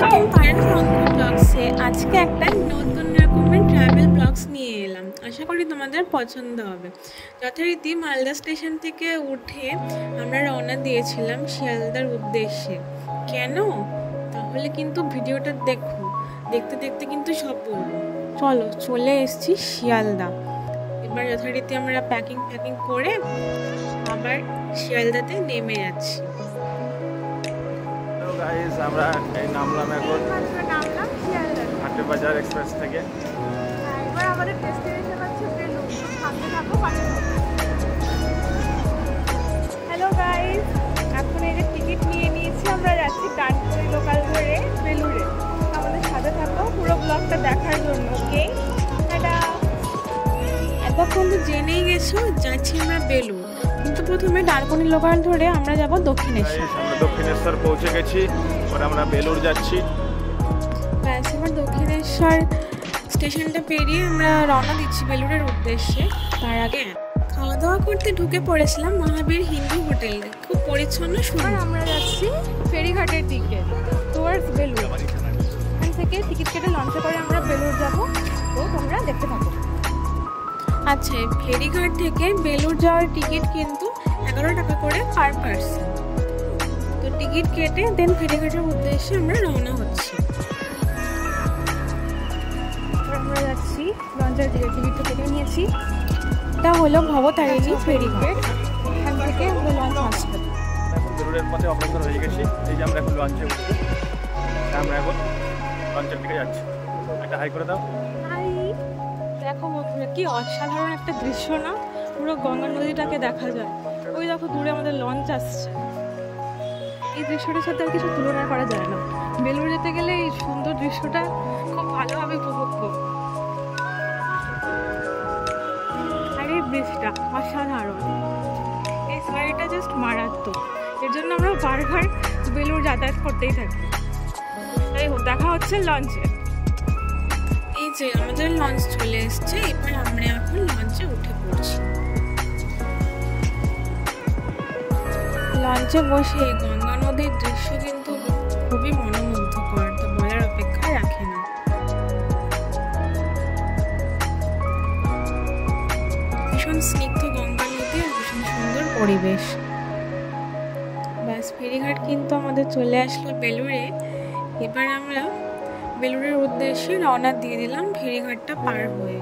Welcome Payel ফ্রঙ্কো ব্লগসে। আজকে একটা নতুন রকমের ট্রাভেল ব্লগস নিয়ে এলাম, আশা করি তোমাদের পছন্দ হবে। যথারীতি মালদা স্টেশন থেকে উঠে আমরা রওনা দিয়েছিলাম শিয়ালদার উদ্দেশ্যে। কেন? তাহলে কিন্তু ভিডিওটা দেখো, দেখতে দেখতে কিন্তু সব বলবো। চলো, চলে এসেছি শিয়ালদা। এবার যথারীতি আমরা প্যাকিং করে আবার শিয়ালদাতে নেমে যাচ্ছি। গাইস, আমরা এই নামলাম এখন হাটে বাজার এক্সপ্রেস থেকে। এবার আমাদের ডেস্টিনেশন আছে বেলুড়। সামনে থাকো, পাশে থাকো। হ্যালো গাইস, এখন এই যে টিকিট নিয়ে নিয়েছি, আমরা যাচ্ছি ডানকুনি লোকাল ধরে বেলুড়ে। আমাদের সাথে থাকো পুরো ব্লগটা দেখার জন্য। ওকে, টাটা। এতক্ষণ তো জেনেই গেছো যাচ্ছি আমরা বেলুড়, কিন্তু প্রথমে ডানকুনি লোকাল ধরে আমরা যাব দক্ষিণেশ্বর। আমরা দক্ষিণেশ্বর পৌঁছে গেছি, পরে আমরা বেলুড় যাচ্ছি। ব্যাস, এবার দক্ষিণেশ্বর স্টেশনটা পেরিয়ে আমরা রওনা দিচ্ছি বেলুড়ের উদ্দেশ্যে। তার আগে খাওয়া দাওয়া করতে ঢুকে পড়েছিলাম মহাবীর হিন্দু হোটেলে। খুব পরিচ্ছন্ন, আর সুন্দর। আমরা যাচ্ছি ফেরিঘাটের দিকে, টুয়ার্ডস বেলুড়। এখান থেকে টিকিট কেটে লঞ্চে করে আমরা বেলুড় যাব, তো তোমরা দেখতে থাকো। আচ্ছা, ফেরিঘাট থেকে বেলুড় যাওয়ার টিকিট কিন্তু 11 টাকা করে পার পার্সন। তো টিকিট কেটে দেন ফেরিঘাটের উদ্দেশ্যে আমরা রওনা হচ্ছি। আমরা যাচ্ছি লঞ্চের দিকে, টিকিটটা কেটে নিয়েছি। এটা হলো ভবতারিণী ফেরিঘাট। এখান থেকে আমরা লঞ্চ আসবে। এখন বেলুড়ের পথে অগ্রসর হয়ে গেছি। এই যে আমরা এখন লঞ্চে উঠছি, আমরা এখন লঞ্চের দিকে যাচ্ছি। একটা হাই করে দাও। দেখো বন্ধুরা, কি অসাধারণ একটা দৃশ্য না? পুরো গঙ্গা নদীটাকে দেখা যায়। ওই দেখো দূরে আমাদের লঞ্চ আসছে। এই দৃশ্যটার সাথে আর কিছু তুলনা করা যায় না। বেলুড় যেতে গেলে এই সুন্দর দৃশ্যটা খুব ভালোভাবে উপভোগ করব। আর এই ব্রিজটা অসাধারণ, এই সিনারিটা জাস্ট মারাত্মক। এর জন্য আমরা বারবার বেলুড় যাতায়াত করতেই থাকি। তাই হোক, দেখা হচ্ছে লঞ্চে। এই যে আমাদের লঞ্চ চলে এসছে, এবার আমরা এখন লঞ্চে উঠে পড়ছি। লঞ্চে বসে গঙ্গা নদীর দৃশ্য কিন্তু খুবই মনোমুগ্ধকর, তো বলার অপেক্ষা রাখে না। ভীষণ স্নিগ্ধ গঙ্গা নদী আর ভীষণ সুন্দর পরিবেশ। ব্যাস, ফেরিঘাট কিন্তু আমাদের চলে আসলো বেলুড়ে। এবার আমরা বেলুড়ের উদ্দেশ্যে রওনা দিয়ে দিলাম ফেরিঘাটটা পার হয়ে।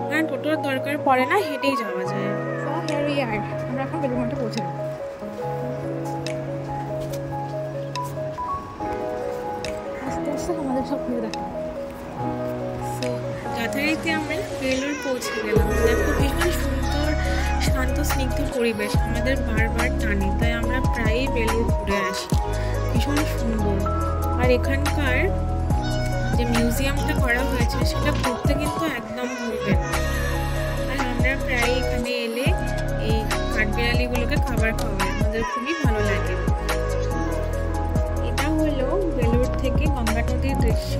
কারণ টোটোর দরকার পড়ে না, হেঁটেই যাওয়া যায়। আমরা এখন বেলুড় মঠে পৌঁছে গেলাম। আস্তে আস্তে আমাদের সব ঘুরে দেখা। যথারীতি আমরা বেলুড় পৌঁছে গেলাম। দেখো, ভীষণ সুন্দর শান্ত স্নিগ্ধ পরিবেশ আমাদের বারবার টানে, তাই আমরা প্রায়ই বেলুড় ঘুরে আসি। ভীষণ সুন্দর। আর এখানকার যে মিউজিয়ামটা করা হয়েছে সেটা ঘুরতে কিন্তু একদম ভুলবে না। আর আমরা প্রায় এখানে এলে এই কাঠবিড়ালিগুলোকে খাবার খাওয়াই, আমাদের খুবই ভালো লাগে। এটা হলো বেলুড় থেকে গঙ্গা নদীর দৃশ্য।